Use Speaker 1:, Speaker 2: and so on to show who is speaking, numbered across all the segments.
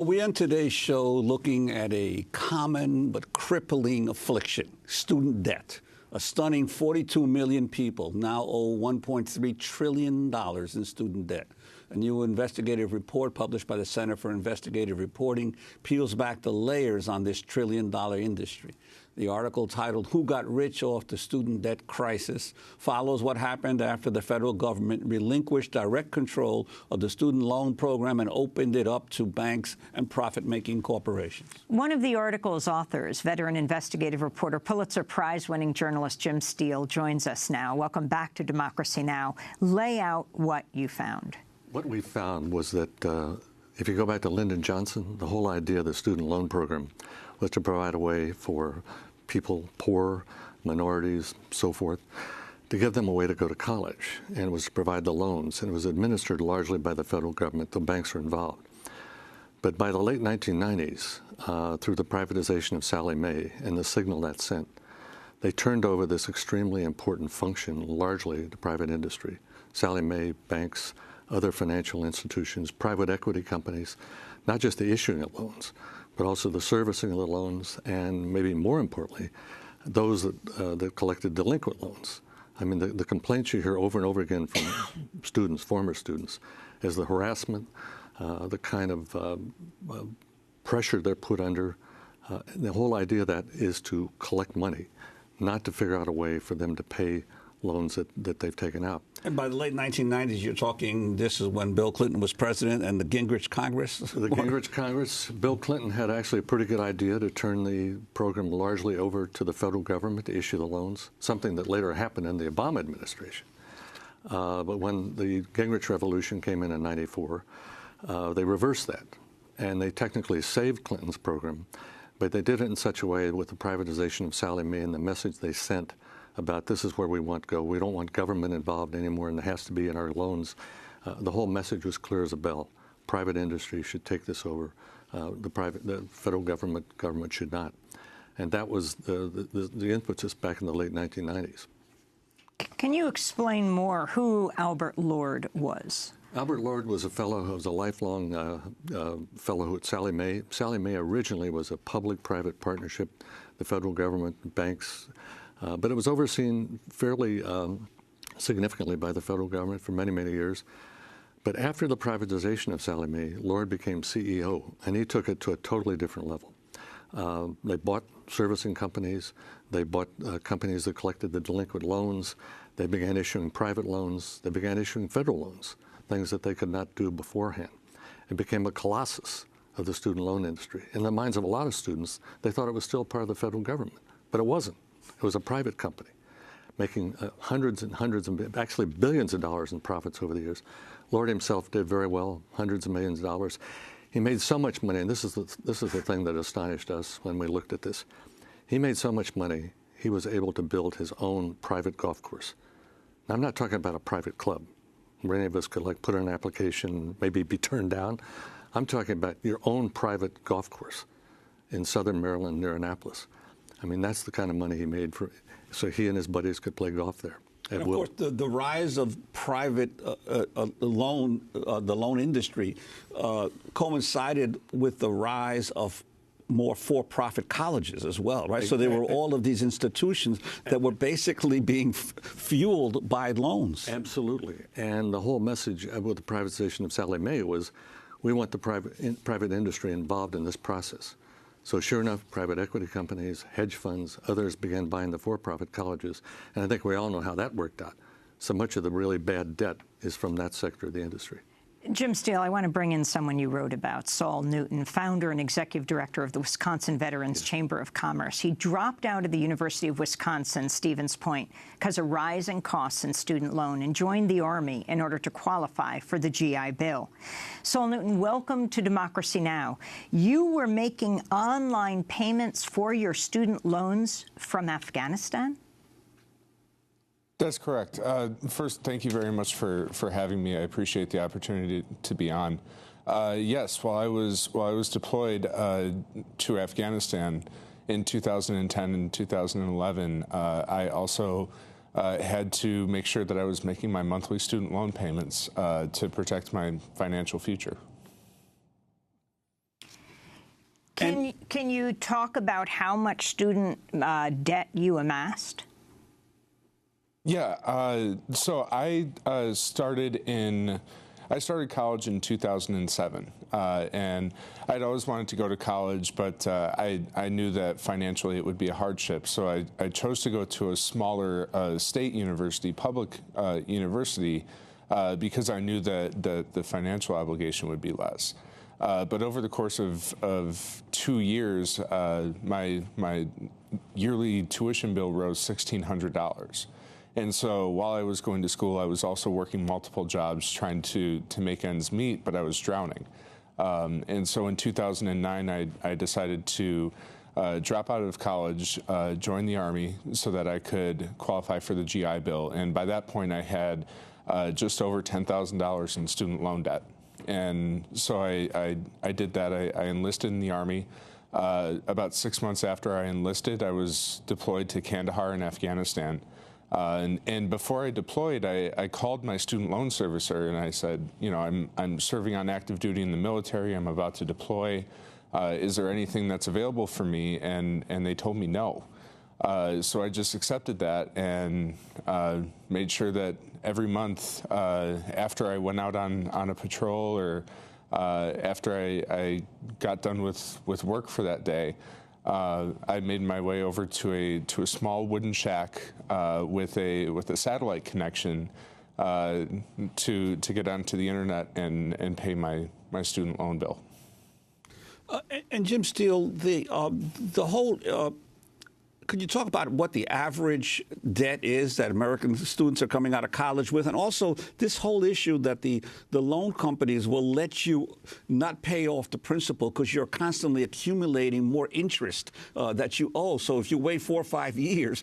Speaker 1: We end today's show looking at a common but crippling affliction, student debt. A stunning 42 million people now owe $1.3 trillion in student debt. A new investigative report published by the Center for Investigative Reporting peels back the layers on this trillion-dollar industry. The article, titled "Who Got Rich Off the Student Debt Crisis," follows what happened after the federal government relinquished direct control of the student loan program and opened it up to banks and profit-making corporations.
Speaker 2: One of the article's authors, veteran investigative reporter, Pulitzer Prize-winning journalist Jim Steele, joins us now. Welcome back to Democracy Now! Lay out what you found.
Speaker 3: What we found was that if you go back to Lyndon Johnson, the whole idea of the student loan program was to provide a way for people, poor, minorities, so forth, to give them a way to go to college. And it was to provide the loans. And it was administered largely by the federal government. The banks were involved. But by the late 1990s, through the privatization of Sallie Mae and the signal that sent, they turned over this extremely important function largely to private industry. Sallie Mae, banks, other financial institutions, private equity companies, not just the issuing of loans, but also the servicing of the loans, and maybe more importantly, those that collected delinquent loans. I mean, the complaints you hear over and over again from students, former students, is the harassment, the kind of pressure they're put under. The whole idea of that is to collect money, not to figure out a way for them to pay loans that they've taken out.
Speaker 1: And by the late 1990s, you're talking, this is when Bill Clinton was president and the Gingrich Congress?
Speaker 3: The Gingrich Congress. Bill Clinton had actually a pretty good idea to turn the program largely over to the federal government to issue the loans, something that later happened in the Obama administration. But when the Gingrich revolution came in '94, they reversed that. And they technically saved Clinton's program, but they did it in such a way with the privatization of Sallie Mae and the message they sent about this is where we want to go. We don't want government involved anymore, and it has to be in our loans. The whole message was clear as a bell. Private industry should take this over. The federal government should not. And that was the impetus back in the late 1990s.
Speaker 2: Can you explain more who Albert Lord was?
Speaker 3: Albert Lord was a fellow who was a lifelong fellow at Sallie Mae. Sallie Mae originally was a public-private partnership, the federal government, banks, but it was overseen fairly significantly by the federal government for many, many years. But after the privatization of Sallie Mae, Lord became CEO, and he took it to a totally different level. They bought servicing companies. They bought companies that collected the delinquent loans. They began issuing private loans. They began issuing federal loans, things that they could not do beforehand. It became a colossus of the student loan industry. In the minds of a lot of students, they thought it was still part of the federal government, but it wasn't. It was a private company making hundreds and hundreds and actually billions of dollars in profits over the years. Lord himself did very well, hundreds of millions of dollars. He made so much money, and this is the thing that astonished us when we looked at this. He made so much money, he was able to build his own private golf course. Now, I'm not talking about a private club where any of us could put in an application, maybe be turned down. I'm talking about your own private golf course in southern Maryland near Annapolis. I mean, that's the kind of money he made so he and his buddies could play golf there.
Speaker 1: And of course, the rise of private the loan industry coincided with the rise of more for-profit colleges as well, right? So there were all of these institutions that were basically being fueled by loans.
Speaker 3: Absolutely. And the whole message with the privatization of Sallie Mae was, we want the private industry involved in this process. So sure enough, private equity companies, hedge funds, others began buying the for-profit colleges. And I think we all know how that worked out. So much of the really bad debt is from that sector of the industry.
Speaker 2: Jim Steele, I want to bring in someone you wrote about, Saul Newton, founder and executive director of the Wisconsin Veterans Chamber of Commerce. He dropped out of the University of Wisconsin, Stevens Point, because of rising costs in student loan and joined the Army in order to qualify for the GI Bill. Saul Newton, welcome to Democracy Now! You were making online payments for your student loans from Afghanistan?
Speaker 4: That's correct. First, thank you very much for having me. I appreciate the opportunity to be on. Yes, while I was deployed to Afghanistan in 2010 and 2011, I also had to make sure that I was making my monthly student loan payments to protect my financial future.
Speaker 2: Can you talk about how much student debt you amassed?
Speaker 4: Yeah, so I started college in 2007, and I'd always wanted to go to college, but I knew that financially it would be a hardship, so I chose to go to a smaller state university, public university, because I knew that the financial obligation would be less. But over the course of 2 years, my yearly tuition bill rose $1,600. And so while I was going to school, I was also working multiple jobs trying to make ends meet, but I was drowning. And so in 2009, I decided to drop out of college, join the Army so that I could qualify for the GI Bill. And by that point, I had just over $10,000 in student loan debt. And so I did that. I enlisted in the Army. About 6 months after I enlisted, I was deployed to Kandahar in Afghanistan. And before I deployed, I called my student loan servicer and I said, you know, I'm serving on active duty in the military. I'm about to deploy. Is there anything that's available for me? And they told me no. So I just accepted that and made sure that every month after I went out on a patrol or after I got done with work for that day, I made my way over to a small wooden shack with a satellite connection to get onto the internet and pay my student loan bill.
Speaker 1: And Jim Steele, the whole. Could you talk about what the average debt is that American students are coming out of college with? And also this whole issue that the loan companies will let you not pay off the principal because you're constantly accumulating more interest that you owe. So if you wait 4 or 5 years,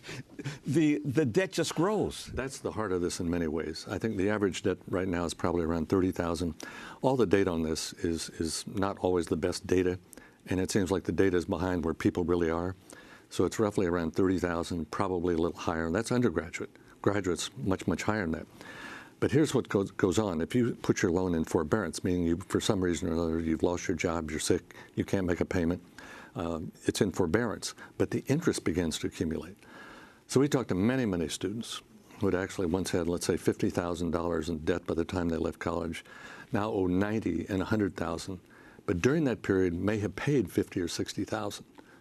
Speaker 1: the debt just grows.
Speaker 3: That's the heart of this in many ways. I think the average debt right now is probably around $30,000. All the data on this is not always the best data, and it seems like the data is behind where people really are. So it's roughly around 30,000, probably a little higher. And that's undergraduate. Graduates, much, much higher than that. But here's what goes on. If you put your loan in forbearance, meaning you, for some reason or another, you've lost your job, you're sick, you can't make a payment, it's in forbearance. But the interest begins to accumulate. So we talked to many, many students who had actually once had, let's say, $50,000 in debt by the time they left college, now owe $90,000 and $100,000. But during that period, may have paid $50,000 or $60,000.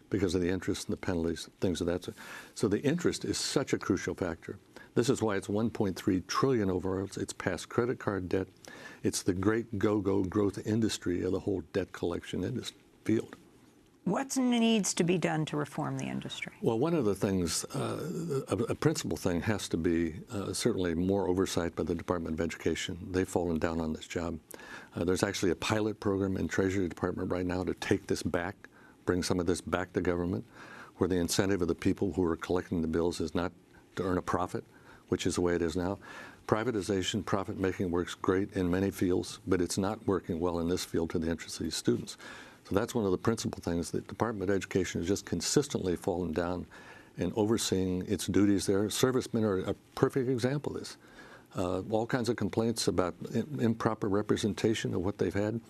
Speaker 3: Because of the interest and the penalties, things of that sort. So the interest is such a crucial factor. This is why it's $1.3 trillion overall. It's past credit card debt. It's the great go-go growth industry of the whole debt collection field.
Speaker 2: What needs to be done to reform the industry?
Speaker 3: Well, one of the things, a principal thing has to be certainly more oversight by the Department of Education. They've fallen down on this job. There's actually a pilot program in Treasury Department right now to take this back, bring some of this back to government, where the incentive of the people who are collecting the bills is not to earn a profit, which is the way it is now. Privatization, profit-making works great in many fields, but it's not working well in this field to the interest of these students. So that's one of the principal things. The Department of Education has just consistently fallen down in overseeing its duties there. Servicemen are a perfect example of this. All kinds of complaints about improper representation of what they've had.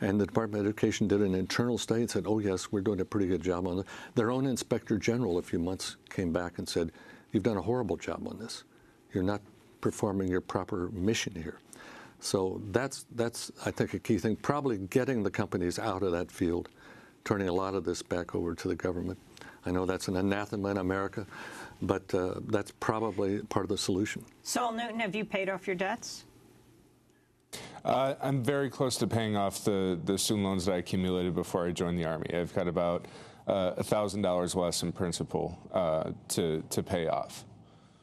Speaker 3: And the Department of Education did an internal study and said, oh, yes, we're doing a pretty good job on it. Their own Inspector General a few months came back and said, you've done a horrible job on this. You're not performing your proper mission here. So that's I think, a key thing, probably getting the companies out of that field, turning a lot of this back over to the government. I know that's an anathema in America, but that's probably part of the solution.
Speaker 2: Saul Newton, have you paid off your debts?
Speaker 4: I'm very close to paying off the student loans that I accumulated before I joined the Army. I've got about $1,000 less in principal to pay off.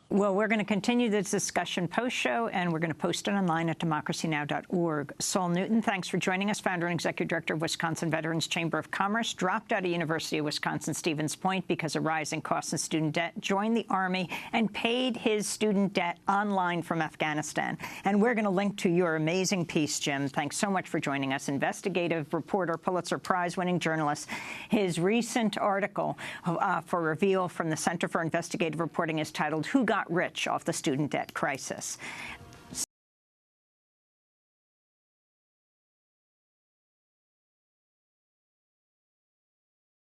Speaker 2: Well, we're going to continue this discussion post-show, and we're going to post it online at democracynow.org. Saul Newton, thanks for joining us, founder and executive director of Wisconsin Veterans Chamber of Commerce, dropped out of University of Wisconsin-Stevens Point because of rising costs and student debt, joined the Army, and paid his student debt online from Afghanistan. And we're going to link to your amazing piece, Jim. Thanks so much for joining us. Investigative reporter, Pulitzer Prize-winning journalist. His recent article for Reveal from the Center for Investigative Reporting is titled, Who Got Rich Off the Student Debt Crisis?